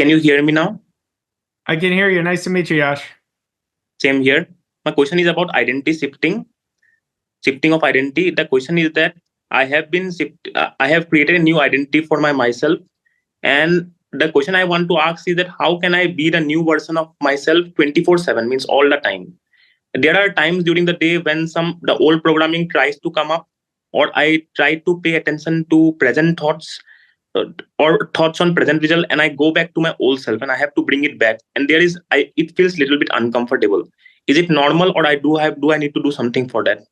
Can you hear me now? I can hear you. Nice to meet you, Yash. Same here. My question is about identity shifting of identity. The question is that I have created a new identity for myself, and the question I want to ask is that how can I be the new version of myself 24/7, means all the time. There are times during the day when the old programming tries to come up, or I try to pay attention to present thoughts, uh, or thoughts on present result, and I go back to my old self and I have to bring it back, and it feels a little bit uncomfortable. Is it normal, or do I need to do something for that?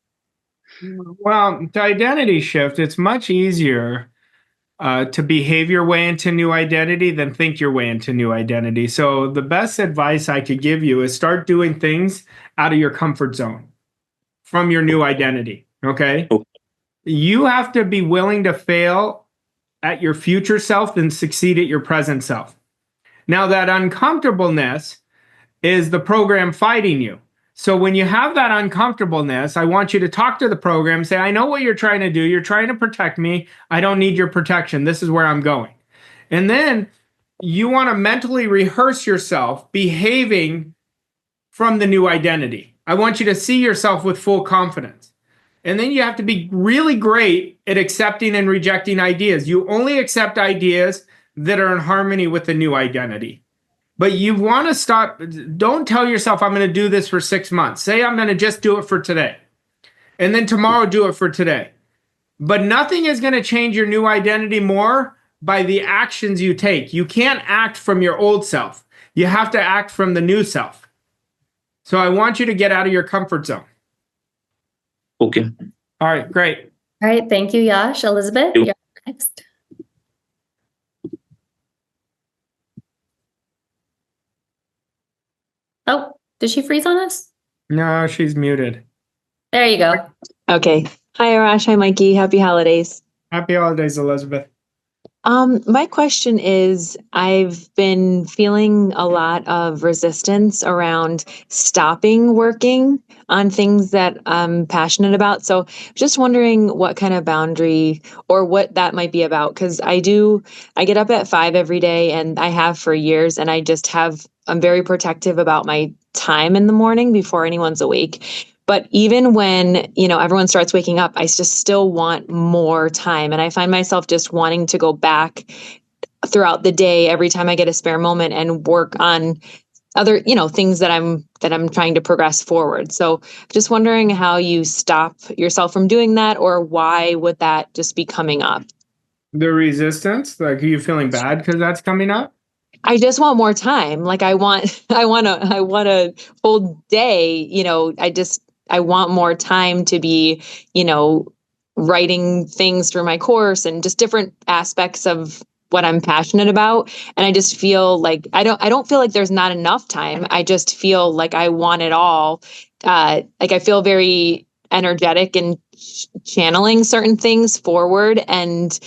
Well, to identity shift, it's much easier to behave your way into new identity than think your way into new identity. So the best advice I could give you is start doing things out of your comfort zone from your new identity. Okay. Okay. You have to be willing to fail at your future self and succeed at your present self. Now, that uncomfortableness is the program fighting you. So when you have that uncomfortableness, I want you to talk to the program, say, I know what you're trying to do. You're trying to protect me. I don't need your protection. This is where I'm going. And then you want to mentally rehearse yourself behaving from the new identity. I want you to see yourself with full confidence. And then you have to be really great at accepting and rejecting ideas. You only accept ideas that are in harmony with the new identity. But you want to stop. Don't tell yourself, I'm going to do this for 6 months. Say, I'm going to just do it for today. And then tomorrow, do it for today. But nothing is going to change your new identity more by the actions you take. You can't act from your old self. You have to act from the new self. So I want you to get out of your comfort zone. Okay. All right, great. All right, thank you, Yash. Elizabeth, you're next. Oh, did she freeze on us? No, she's muted. There you go. Okay. Hi, Arash. Hi, Mikey. Happy holidays. Happy holidays, Elizabeth. My question is, I've been feeling a lot of resistance around stopping working on things that I'm passionate about. So just wondering what kind of boundary or what that might be about. Because I get up at 5 every day, and I have for years, and I'm very protective about my time in the morning before anyone's awake. But even when, everyone starts waking up, I just still want more time. And I find myself just wanting to go back throughout the day every time I get a spare moment and work on other, things that I'm trying to progress forward. So just wondering how you stop yourself from doing that, or why would that just be coming up? The resistance, like, are you feeling bad because that's coming up? I just want more time. Like I want a whole day, I want more time to be, writing things for my course and just different aspects of what I'm passionate about. And I just feel like I don't feel like there's not enough time. I just feel like I want it all. Like I feel very energetic and channeling certain things forward. And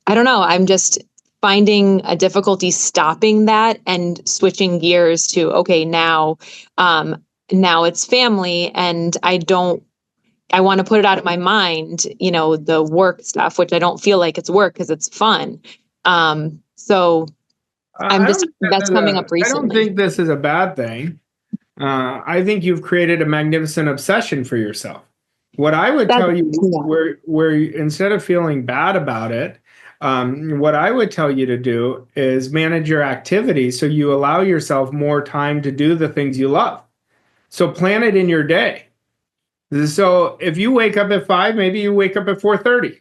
I don't know, I'm just finding a difficulty stopping that and switching gears to, okay, now it's family, and I want to put it out of my mind, the work stuff, which I don't feel like it's work because it's fun. So that's coming up recently. I don't think this is a bad thing. I think you've created a magnificent obsession for yourself. What I would tell you, where instead of feeling bad about it, what I would tell you to do is manage your activity so you allow yourself more time to do the things you love. So plan it in your day. So if you wake up at 5, maybe you wake up at 4:30.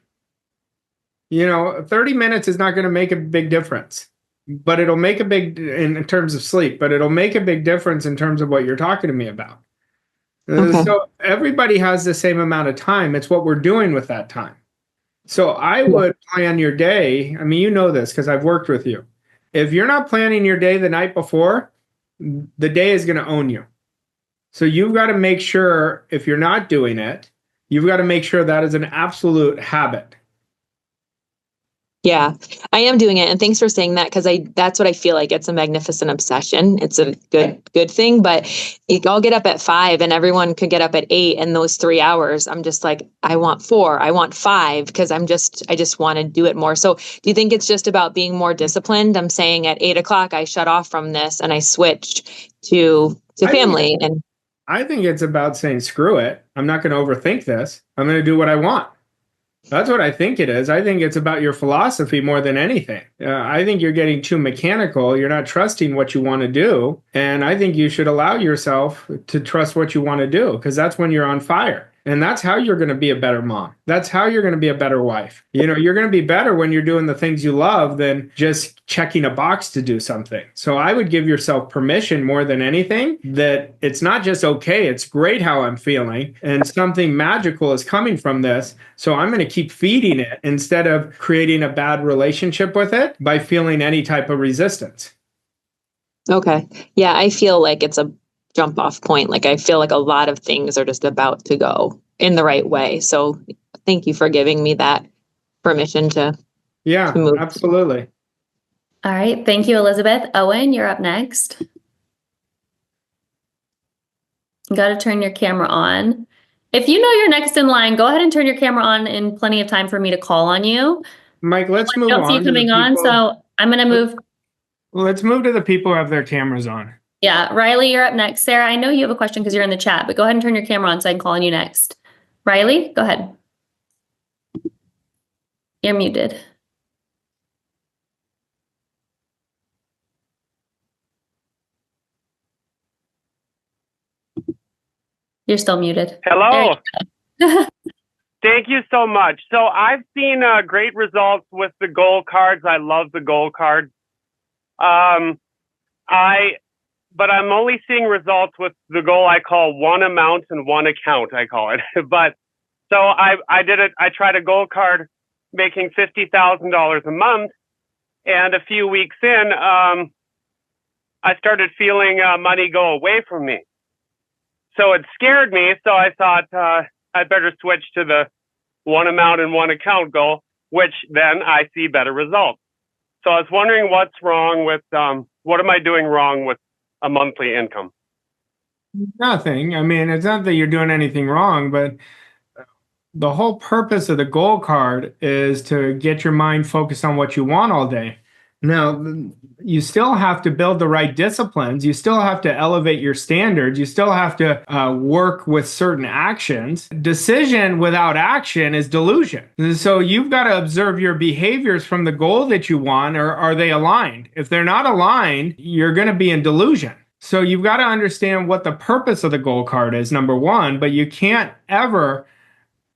30 minutes is not going to make a big difference, but it'll make a big in terms of sleep, but it'll make a big difference in terms of what you're talking to me about. Okay. So everybody has the same amount of time. It's what we're doing with that time. So I would plan your day. I mean, you know this because I've worked with you. If you're not planning your day the night before, the day is going to own you. So you've got to make sure, if you're not doing it, you've got to make sure that is an absolute habit. Yeah, I am doing it. And thanks for saying that, because that's what I feel like. It's a magnificent obsession. It's a good thing, but I'll get up at 5 and everyone could get up at 8, and those 3 hours, I'm just like, I want 4, I want 5, because I just want to do it more. So do you think it's just about being more disciplined? I'm saying at 8 o'clock, I shut off from this and I switch to family. I think it's about saying, screw it. I'm not going to overthink this. I'm going to do what I want. That's what I think it is. I think it's about your philosophy more than anything. I think you're getting too mechanical. You're not trusting what you want to do. And I think you should allow yourself to trust what you want to do, because that's when you're on fire. And that's how you're going to be a better mom. That's how you're going to be a better wife. You're going to be better when you're doing the things you love than just checking a box to do something. So I would give yourself permission more than anything, that it's not just okay, it's great how I'm feeling, and something magical is coming from this. So I'm going to keep feeding it instead of creating a bad relationship with it by feeling any type of resistance. Okay. Yeah, I feel like it's a jump off point. Like, I feel like a lot of things are just about to go in the right way. So thank you for giving me that permission to move. Absolutely. All right. Thank you, Elizabeth. Owen, you're up next. You got to turn your camera on. If you know you're next in line, go ahead and turn your camera on in plenty of time for me to call on you. Mike, let's move on. I don't see you coming on, so I'm going to move. Let's move to the people who have their cameras on. Yeah, Riley, you're up next. Sarah, I know you have a question because you're in the chat, but go ahead and turn your camera on so I can call on you next. Riley, go ahead. You're muted. You're still muted. Hello. Thank you so much. So I've seen great results with the goal cards. I love the goal cards. But I'm only seeing results with the goal I call one amount and one account, I call it. But so I did it. I tried a goal card making $50,000 a month. And a few weeks in, I started feeling money go away from me. So it scared me. So I thought I'd better switch to the one amount and one account goal, which then I see better results. So I was wondering what's wrong with, what am I doing wrong with a monthly income? Nothing. I mean, it's not that you're doing anything wrong, but the whole purpose of the goal card is to get your mind focused on what you want all day. Now, you still have to build the right disciplines. You still have to elevate your standards. You still have to work with certain actions. Decision without action is delusion. So you've got to observe your behaviors from the goal that you want, or are they aligned? If they're not aligned, you're going to be in delusion. So you've got to understand what the purpose of the goal card is, number one, but you can't ever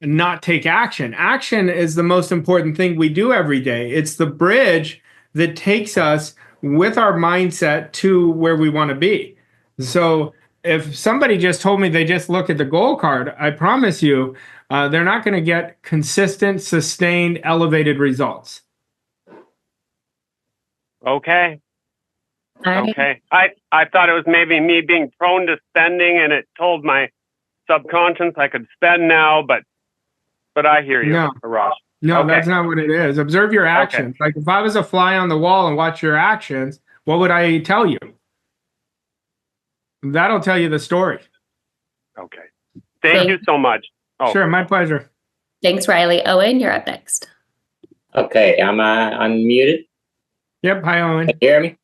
not take action. Action is the most important thing we do every day. It's the bridge that takes us with our mindset to where we want to be. So if somebody just told me they just look at the goal card, I promise you, they're not going to get consistent, sustained, elevated results. Okay. All right. Okay. I thought it was maybe me being prone to spending, and it told my subconscious I could spend now, but I hear you, No. Arash. No, Okay. That's not what it is. Observe your actions. Like if I was a fly on the wall and watch your actions, what would I tell you? That'll tell you the story. Okay. Thank you so much. Oh. Sure, my pleasure. Thanks, Riley. Owen, you're up next. Okay, am I unmuted? Yep, hi, Owen. Can you hear me?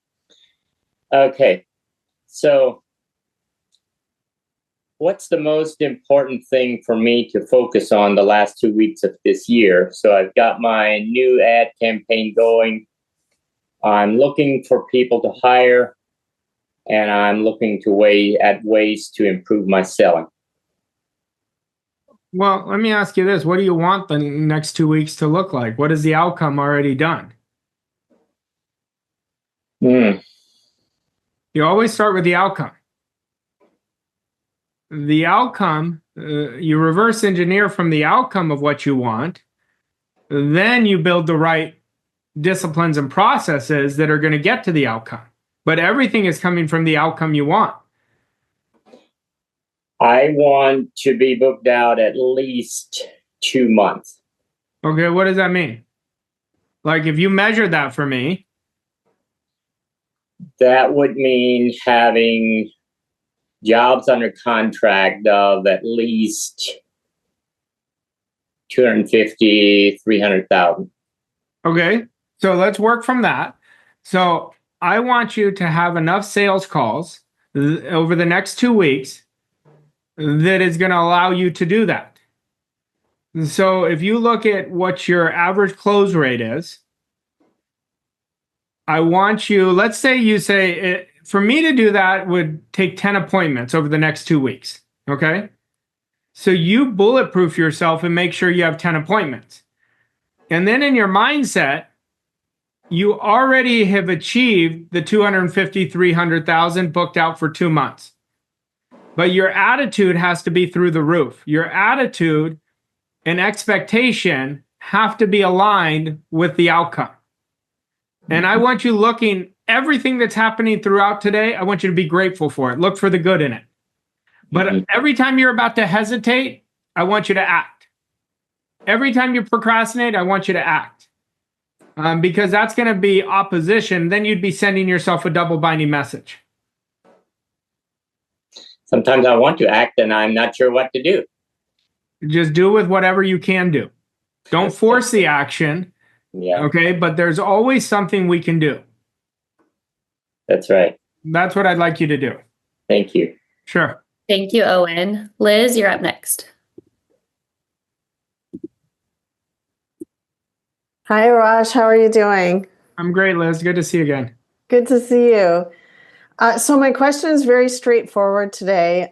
Okay, so what's the most important thing for me to focus on the last 2 weeks of this year? So I've got my new ad campaign going. I'm looking for people to hire, and I'm looking to ways to improve my selling. Well, let me ask you this. What do you want the next 2 weeks to look like? What is the outcome already done? You always start with the outcome. The outcome, you reverse engineer from the outcome of what you want. Then you build the right disciplines and processes that are going to get to the outcome. But everything is coming from the outcome you want. I want to be booked out at least 2 months. Okay, what does that mean? Like if you measure that for me. That would mean having jobs under contract of at least 250, 300,000. Okay. So let's work from that. So I want you to have enough sales calls over the next 2 weeks that is going to allow you to do that. So if you look at what your average close rate is, I want you, let's say you say, for me to do that would take 10 appointments over the next 2 weeks. Okay. So you bulletproof yourself and make sure you have 10 appointments. And then in your mindset, you already have achieved the 250, 300,000 booked out for 2 months. But your attitude has to be through the roof. Your attitude and expectation have to be aligned with the outcome. And I want you looking, everything that's happening throughout today, I want you to be grateful for it. Look for the good in it. But every time you're about to hesitate, I want you to act. Every time you procrastinate, I want you to act. Because that's going to be opposition. Then you'd be sending yourself a double binding message. Sometimes I want to act and I'm not sure what to do. Just do with whatever you can do. Don't force the action. Yeah. Okay. But there's always something we can do. That's right. That's what I'd like you to do. Thank you. Sure. Thank you, Owen. Liz, you're up next. Hi, Raj. How are you doing? I'm great, Liz. Good to see you again. Good to see you. So my question is very straightforward today.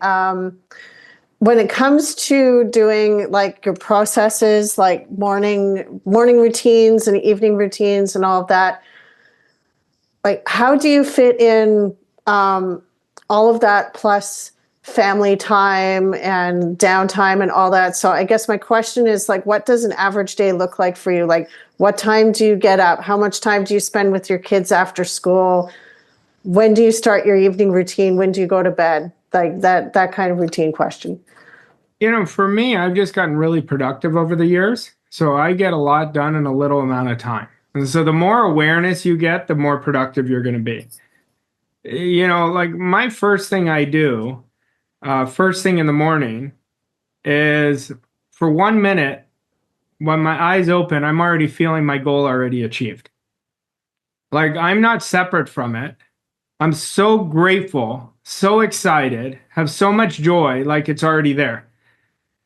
When it comes to doing like your processes, like morning routines and evening routines and all of that, like how do you fit in all of that plus family time and downtime and all that? So I guess my question is like, what does an average day look like for you? Like, what time do you get up? How much time do you spend with your kids after school? When do you start your evening routine? When do you go to bed? Like that kind of routine question. You know, for me, I've just gotten really productive over the years. So I get a lot done in a little amount of time. And so the more awareness you get, the more productive you're going to be. You know, like my first thing I do, first thing in the morning is for 1 minute, when my eyes open, I'm already feeling my goal already achieved. Like I'm not separate from it. I'm so grateful, so excited, have so much joy, like it's already there.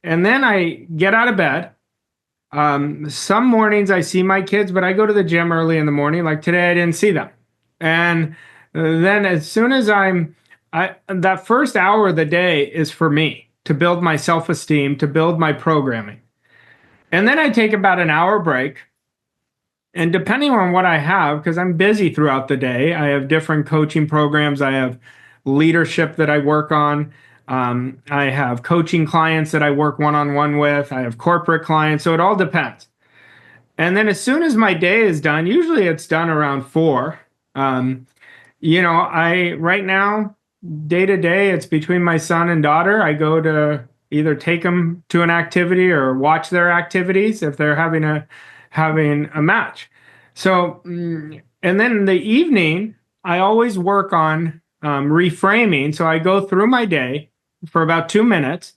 And then I get out of bed. Some mornings I see my kids, but I go to the gym early in the morning. Like today, I didn't see them. And then as soon as that first hour of the day is for me to build my self-esteem, to build my programming. And then I take about an hour break. And depending on what I have, because I'm busy throughout the day, I have different coaching programs. I have leadership that I work on. I have coaching clients that I work one-on-one with. I have corporate clients. So it all depends. And then as soon as my day is done, usually it's done around 4. You know, right now, day to day, it's between my son and daughter. I go to either take them to an activity or watch their activities if they're having a match. So, and then in the evening, I always work on reframing. So I go through my day for about 2 minutes.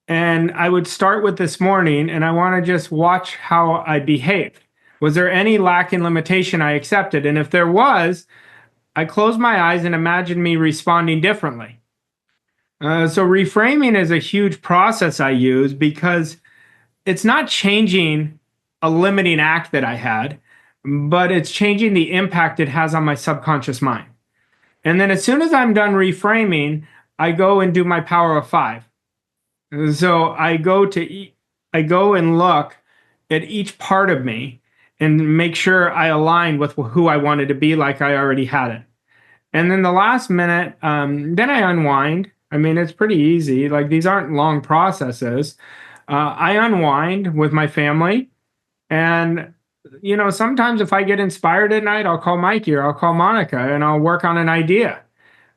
And I would start with this morning, and I want to just watch how I behaved. Was there any lack in limitation I accepted? And if there was, I close my eyes and imagine me responding differently. So reframing is a huge process I use because it's not changing a limiting act that I had, but it's changing the impact it has on my subconscious mind. And then as soon as I'm done reframing, I go and do my power of 5. So I go and look at each part of me and make sure I align with who I wanted to be like I already had it. And then the last minute, then I unwind. I mean, it's pretty easy. Like these aren't long processes. I unwind with my family. And, you know, sometimes if I get inspired at night, I'll call Mikey or I'll call Monica and I'll work on an idea.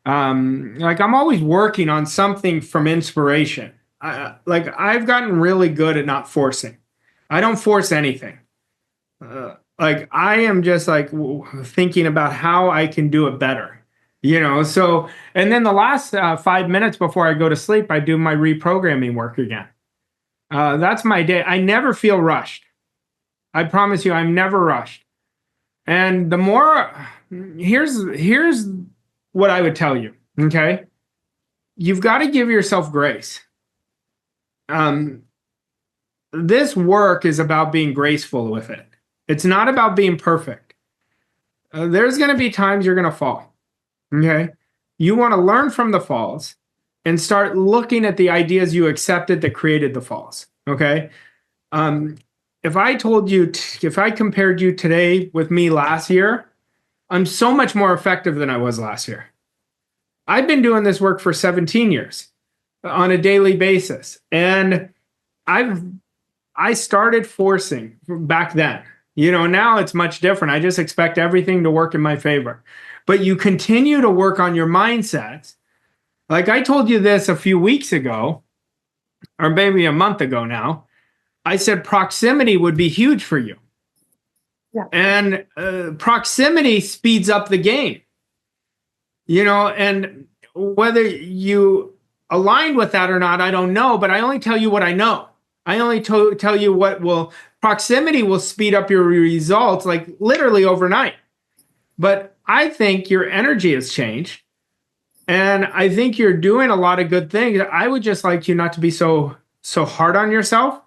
Like I'm always working on something from inspiration. Like I've gotten really good at not forcing. I don't force anything. Like I am just like thinking about how I can do it better, So, and then the last 5 minutes before I go to sleep, I do my reprogramming work again. That's my day. I never feel rushed. I promise you, I'm never rushed. And the more, here's what I would tell you. Okay, you've got to give yourself grace. This work is about being graceful with it. It's not about being perfect. There's going to be times you're going to fall. Okay, you want to learn from the falls and start looking at the ideas you accepted that created the falls. Okay. If I told you, if I compared you today with me last year, I'm so much more effective than I was last year. I've been doing this work for 17 years on a daily basis. And I started forcing back then. Now it's much different. I just expect everything to work in my favor. But you continue to work on your mindsets. Like I told you this a few weeks ago, or maybe a month ago now. I said proximity would be huge for you. Yeah. And proximity speeds up the game. And whether you align with that or not, I don't know, but I only tell you what I know. I only tell you proximity will speed up your results like literally overnight. But I think your energy has changed. And I think you're doing a lot of good things. I would just like you not to be so hard on yourself.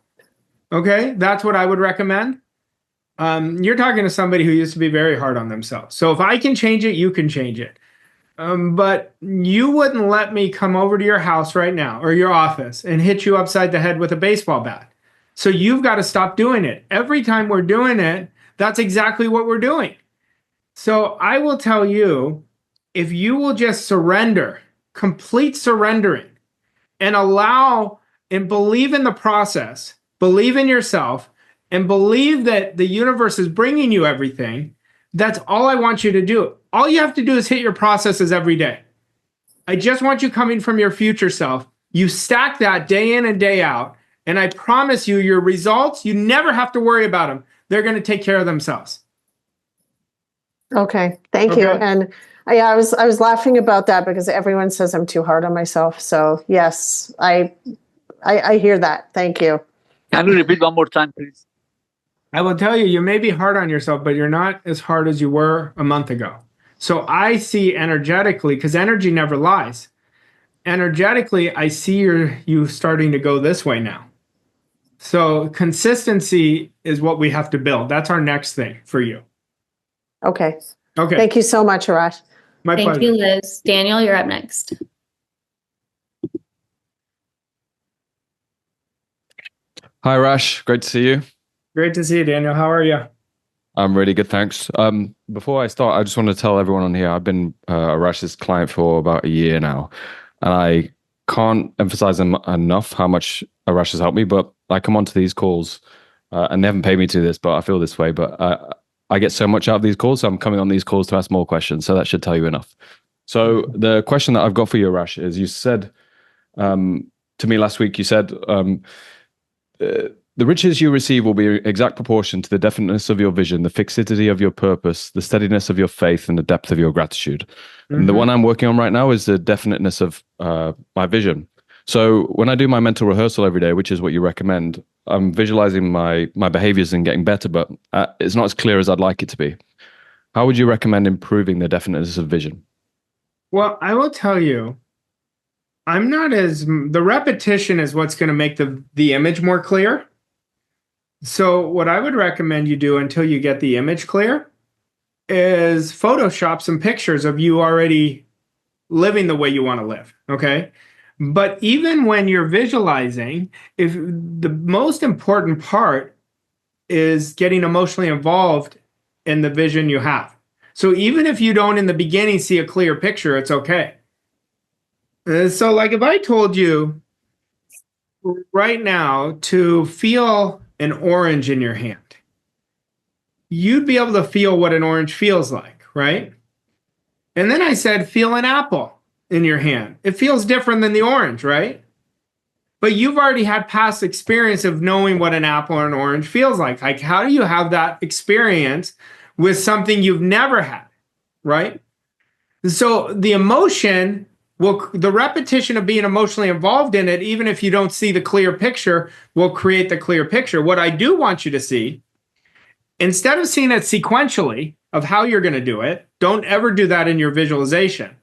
Okay, that's what I would recommend. You're talking to somebody who used to be very hard on themselves. So if I can change it, you can change it. But you wouldn't let me come over to your house right now or your office and hit you upside the head with a baseball bat. So you've got to stop doing it. Every time we're doing it, that's exactly what we're doing. So I will tell you, if you will just surrender, complete surrendering, and allow and believe in the process, believe in yourself, and believe that the universe is bringing you everything, that's all I want you to do. All you have to do is hit your processes every day. I just want you coming from your future self. You stack that day in and day out, and I promise you, your results, you never have to worry about them. They're going to take care of themselves. Okay, thank you. And I was laughing about that because everyone says I'm too hard on myself. So yes, I hear that. Thank you. Can you repeat one more time, please? I will tell you, you may be hard on yourself, but you're not as hard as you were a month ago. So I see energetically, because energy never lies. Energetically, I see you starting to go this way now. So consistency is what we have to build. That's our next thing for you. Okay. Okay. Thank you so much, Arash. My pleasure. Thank you, Liz. Daniel, you're up next. Hi, Rash. Great to see you. Great to see you, Daniel. How are you? I'm really good, thanks. Before I start, I just want to tell everyone on here, I've been Rash's client for about a year now, and I can't emphasize enough how much Rash has helped me. But I come onto these calls, and they haven't paid me to do this, but I feel this way. But I get so much out of these calls, so I'm coming on these calls to ask more questions. So that should tell you enough. So the question that I've got for you, Rash, is you said to me last week, you said, the riches you receive will be in exact proportion to the definiteness of your vision, the fixity of your purpose, the steadiness of your faith, and the depth of your gratitude. Mm-hmm. And the one I'm working on right now is the definiteness of my vision. So when I do my mental rehearsal every day, which is what you recommend, I'm visualizing my behaviors and getting better, but it's not as clear as I'd like it to be. How would you recommend improving the definiteness of vision? Well, I will tell you, the repetition is what's going to make the image more clear. So what I would recommend you do until you get the image clear is Photoshop some pictures of you already living the way you want to live, okay? But even when you're visualizing, if the most important part is getting emotionally involved in the vision you have. So even if you don't in the beginning see a clear picture, it's okay. So like if I told you right now to feel an orange in your hand, you'd be able to feel what an orange feels like, right? And then I said, feel an apple in your hand. It feels different than the orange, right? but you've already had past experience of knowing what an apple or an orange feels like. Like, how do you have that experience with something you've never had, right? So the emotion the repetition of being emotionally involved in it, even if you don't see the clear picture, will create the clear picture. What I do want you to see, instead of seeing it sequentially of how you're going to do it, don't ever do that in your visualization.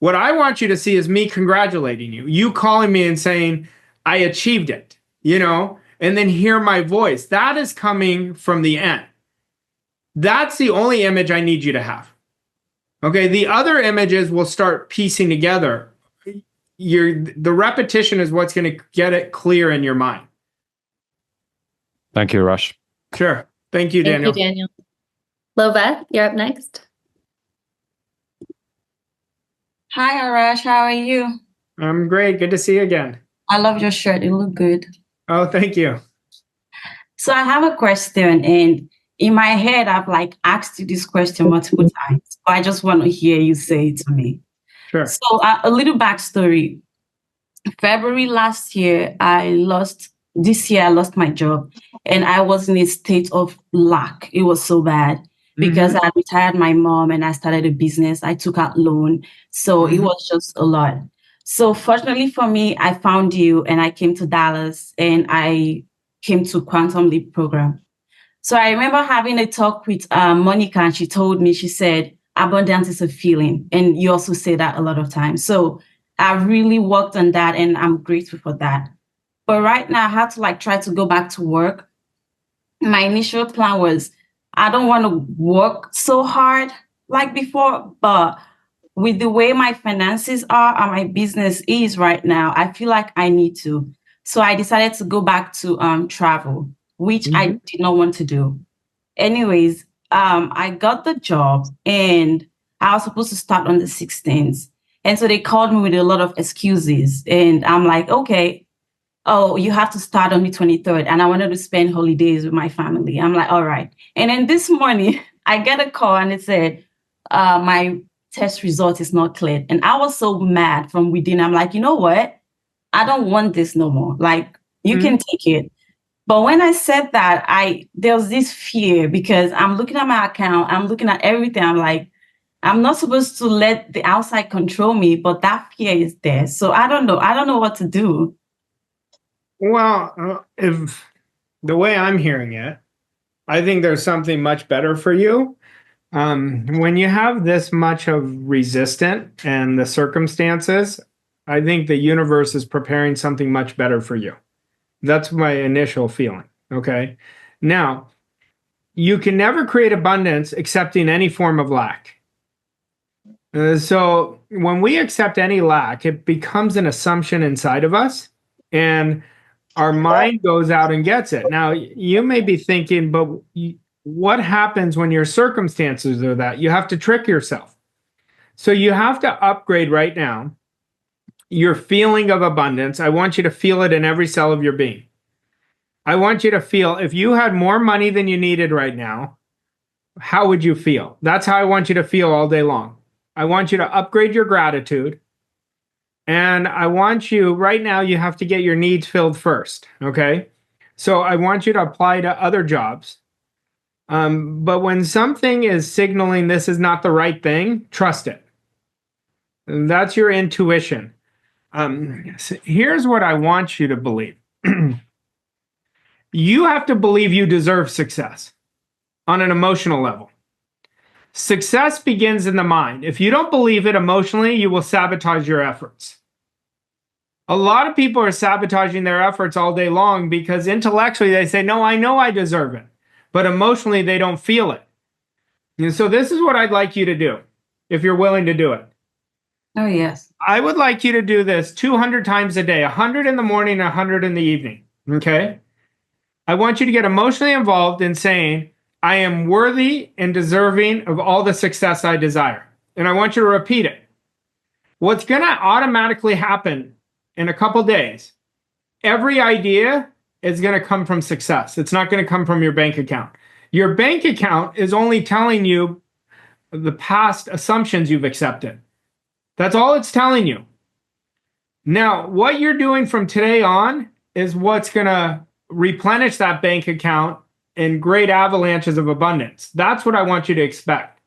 What I want you to see is me congratulating you, you calling me and saying, I achieved it, and then hear my voice. That is coming from the end. That's the only image I need you to have. Okay, the other images will start piecing together. The repetition is what's going to get it clear in your mind. Thank you, Arash. Sure. Thank you, Daniel. Thank you, Daniel. Loveth, you're up next. Hi, Arash. How are you? I'm great. Good to see you again. I love your shirt. It look good. Oh, thank you. So I have a question, and in my head, I've asked you this question multiple times, but I just want to hear you say it to me. Sure. So a little backstory. February this year I lost my job, and I was in a state of lack. It was so bad because I retired my mom and I started a business. I took out loan. So it was just a lot. So fortunately for me, I found you and I came to Dallas and I came to Quantum Leap program. So I remember having a talk with Monica, and she told me, she said, abundance is a feeling. And you also say that a lot of times. So I really worked on that and I'm grateful for that. But right now I had to try to go back to work. My initial plan was, I don't want to work so hard like before, but with the way my finances are and my business is right now, I feel like I need to. So I decided to go back to travel, which I did not want to do. Anyways, I got the job and I was supposed to start on the 16th. And so they called me with a lot of excuses. And I'm like, okay, oh, you have to start on the 23rd. And I wanted to spend holidays with my family. I'm like, all right. And then this morning, I get a call and it said, my test result is not cleared. And I was so mad from within. I'm like, you know what? I don't want this no more. You can take it. But when I said that, there was this fear because I'm looking at my account, I'm looking at everything. I'm like, I'm not supposed to let the outside control me, but that fear is there. So I don't know. I don't know what to do. Well, if the way I'm hearing it, I think there's something much better for you. When you have this much of resistance and the circumstances, I think the universe is preparing something much better for you. That's my initial feeling. Okay. Now, you can never create abundance accepting any form of lack. So when we accept any lack, it becomes an assumption inside of us, and our mind goes out and gets it. Now, you may be thinking, but what happens when your circumstances are that? You have to trick yourself. So you have to upgrade right now your feeling of abundance. I want you to feel it in every cell of your being. I want you to feel if you had more money than you needed right now, how would you feel? That's how I want you to feel all day long. I want you to upgrade your gratitude. And I want you, right now, you have to get your needs filled first, okay? So I want you to apply to other jobs. But when something is signaling this is not the right thing, trust it. And that's your intuition. So here's what I want you to believe. You have to believe you deserve success on an emotional level. Success begins in the mind. If you don't believe it emotionally, you will sabotage your efforts. A lot of people are sabotaging their efforts all day long because intellectually they say, no, I know I deserve it. But emotionally, they don't feel it. And so this is what I'd like you to do, if you're willing to do it. Oh, yes. I would like you to do this 200 times a day, 100 in the morning, 100 in the evening, okay? I want you to get emotionally involved in saying, I am worthy and deserving of all the success I desire. And I want you to repeat it. What's going to automatically happen in a couple days, every idea is going to come from success. It's not going to come from your bank account. Your bank account is only telling you the past assumptions you've accepted. That's all it's telling you. Now, what you're doing from today on is what's going to replenish that bank account in great avalanches of abundance. That's what I want you to expect.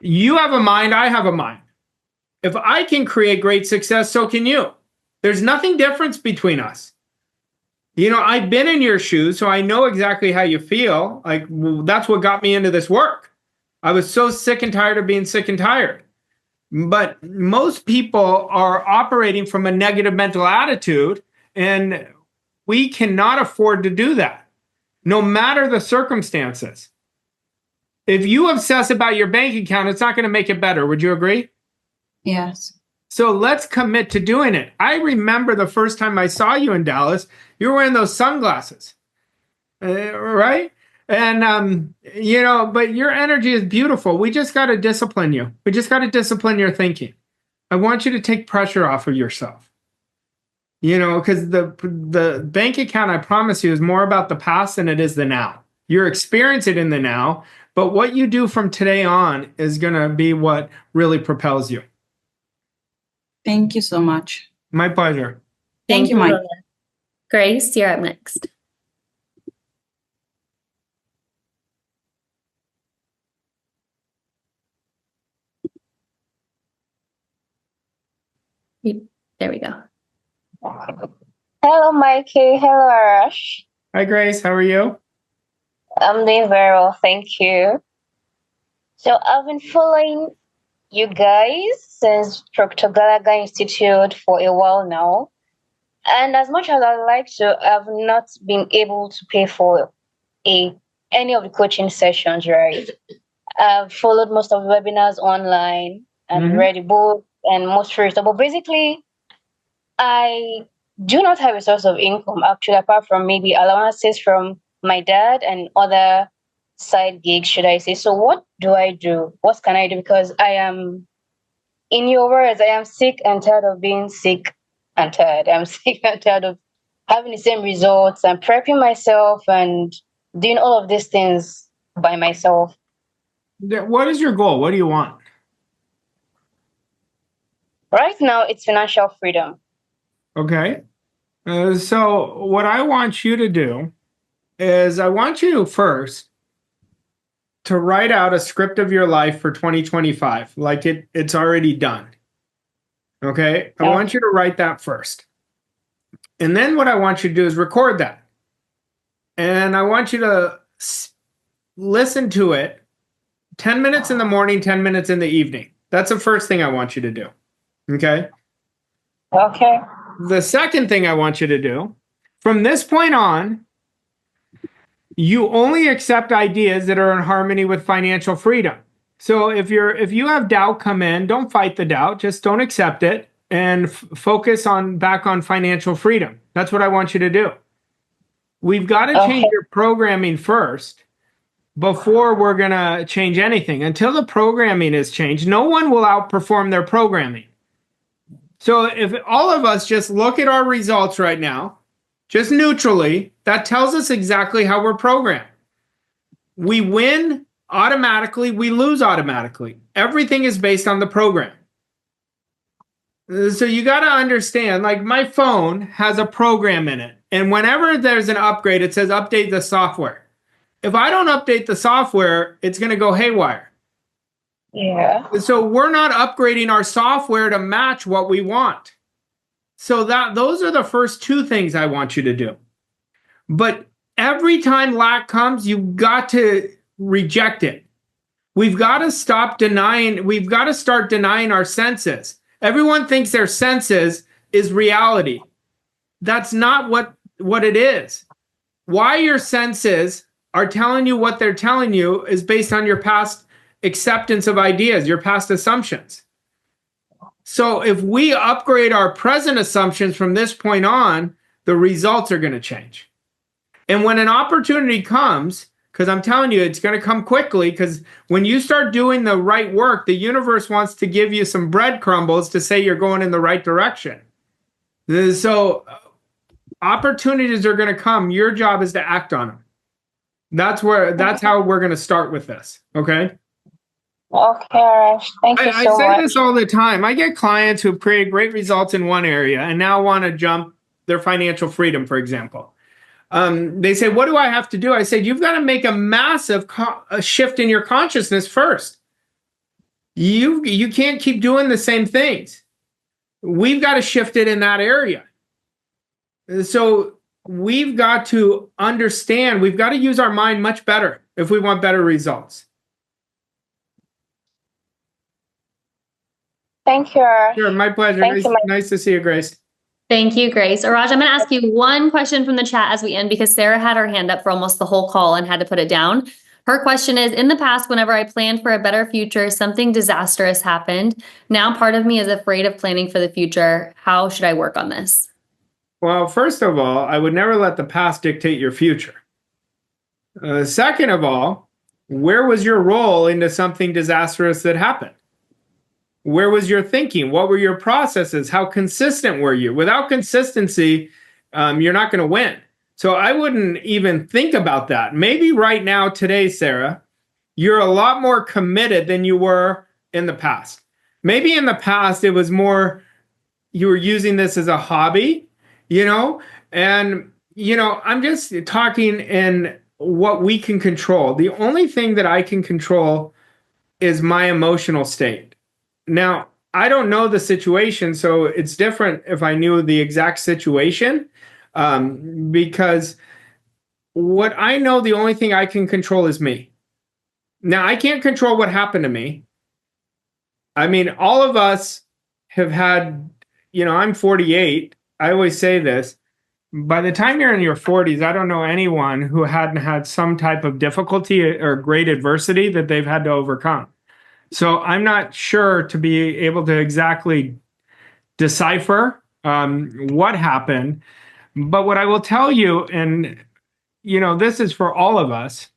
You have a mind, I have a mind. If I can create great success, so can you. There's nothing different between us. You know, I've been in your shoes, so I know exactly how you feel. Like, well, that's what got me into this work. I was so sick and tired of being sick and tired. But most people are operating from a negative mental attitude, and we cannot afford to do that, no matter the circumstances. If you obsess about your bank account, it's not going to make it better. Would you agree? Yes. So let's commit to doing it. I remember the first time I saw you in Dallas, you were wearing those sunglasses, right? And, you know, but your energy is beautiful. We just got to discipline you. We just got to discipline your thinking. I want you to take pressure off of yourself, you know, because the bank account, I promise you, is more about the past than it is the now. You're experiencing it in the now, but what you do from today on is going to be what really propels you. Thank you so much. My pleasure. Thank you, Mike. Rhoda. Grace, you're up next. There we go. Hello, Mikey. Hello, Arash. Hi, Grace. How are you? I'm doing very well, thank you. So I've been following you guys since Dr. Gallagher Institute for a while now. And as much as I like to, I've not been able to pay for any of the coaching sessions, right? I've followed most of the webinars online and read the book and most research. But basically, I do not have a source of income, actually, apart from maybe allowances from my dad and other side gigs, should I say. So what do I do? What can I do? Because I am, in your words, I am sick and tired of being sick and tired. I'm sick and tired of having the same results and prepping myself and doing all of these things by myself. What is your goal? What do you want? Right now, it's financial freedom. Okay. So what I want you to do is I want you first to write out a script of your life for 2025, like it's already done. Okay. I want you to write that first. And then what I want you to do is record that. And I want you to listen to it 10 minutes in the morning, 10 minutes in the evening. That's the first thing I want you to do. Okay. Okay. The second thing I want you to do, from this point on, you only accept ideas that are in harmony with financial freedom. So if you have doubt come in, don't fight the doubt, just don't accept it and focus back on financial freedom. That's what I want you to do. We've got to change your programming first before we're going to change anything. Until the programming is changed, no one will outperform their programming. So if all of us just look at our results right now, just neutrally, that tells us exactly how we're programmed. We win automatically, we lose automatically. Everything is based on the program. So you got to understand, like my phone has a program in it. And whenever there's an upgrade, it says update the software. If I don't update the software, it's going to go haywire. Yeah. So we're not upgrading our software to match what we want. So those are the first two things I want you to do. But every time lack comes, you've got to reject it. We've got to stop denying. We've got to start denying our senses. Everyone thinks their senses is reality. That's not what it is. Why your senses are telling you what they're telling you is based on your past acceptance of ideas, your past assumptions. So if we upgrade our present assumptions from this point on, the results are going to change. And when an opportunity comes, because I'm telling you, it's going to come quickly, because when you start doing the right work, the universe wants to give you some breadcrumbs to say you're going in the right direction. So opportunities are going to come. Your job is to act on them. That's how we're going to start with this. Okay. Okay, Arash. Thank you I so say much. this all the time. I get clients who've created great results in one area and now want to jump their financial freedom, for example. They say, what do I have to do? I said, you've got to make a massive a shift in your consciousness first. You can't keep doing the same things. We've got to shift it in that area. So we've got to understand, we've got to use our mind much better if we want better results. Thank you, Arash. Sure, my pleasure. Thank you, Nice to see you, Grace. Thank you, Grace. Raj, I'm going to ask you one question from the chat as we end because Sarah had her hand up for almost the whole call and had to put it down. Her question is, in the past, whenever I planned for a better future, something disastrous happened. Now part of me is afraid of planning for the future. How should I work on this? Well, first of all, I would never let the past dictate your future. Second of all, where was your role into something disastrous that happened? Where was your thinking? What were your processes? How consistent were you? Without consistency, you're not going to win. So I wouldn't even think about that. Maybe right now, today, Sarah, you're a lot more committed than you were in the past. Maybe in the past, it was more, you were using this as a hobby, and, I'm just talking in what we can control. The only thing that I can control is my emotional state. Now, I don't know the situation, so it's different if I knew the exact situation, because what I know, the only thing I can control is me. Now, I can't control what happened to me. I mean, all of us have had, I'm 48. I always say this. By the time you're in your 40s, I don't know anyone who hadn't had some type of difficulty or great adversity that they've had to overcome. So I'm not sure to be able to exactly decipher what happened. But what I will tell you, and this is for all of us,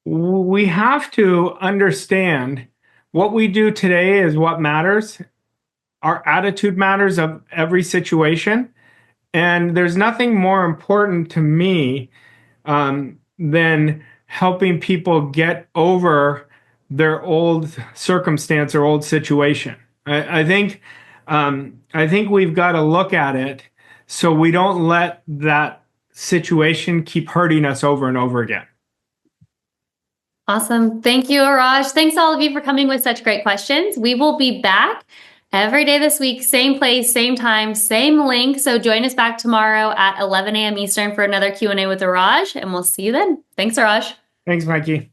we have to understand what we do today is what matters. Our attitude matters of every situation. And there's nothing more important to me than helping people get over their old circumstance or old situation. I think we've got to look at it so we don't let that situation keep hurting us over and over again. Awesome. Thank you, Raj. Thanks all of you for coming with such great questions. We will be back every day this week, same place, same time, same link. So join us back tomorrow at 11 a.m. Eastern for another Q&A with Raj, and we'll see you then. Thanks, Raj. Thanks, Mikey.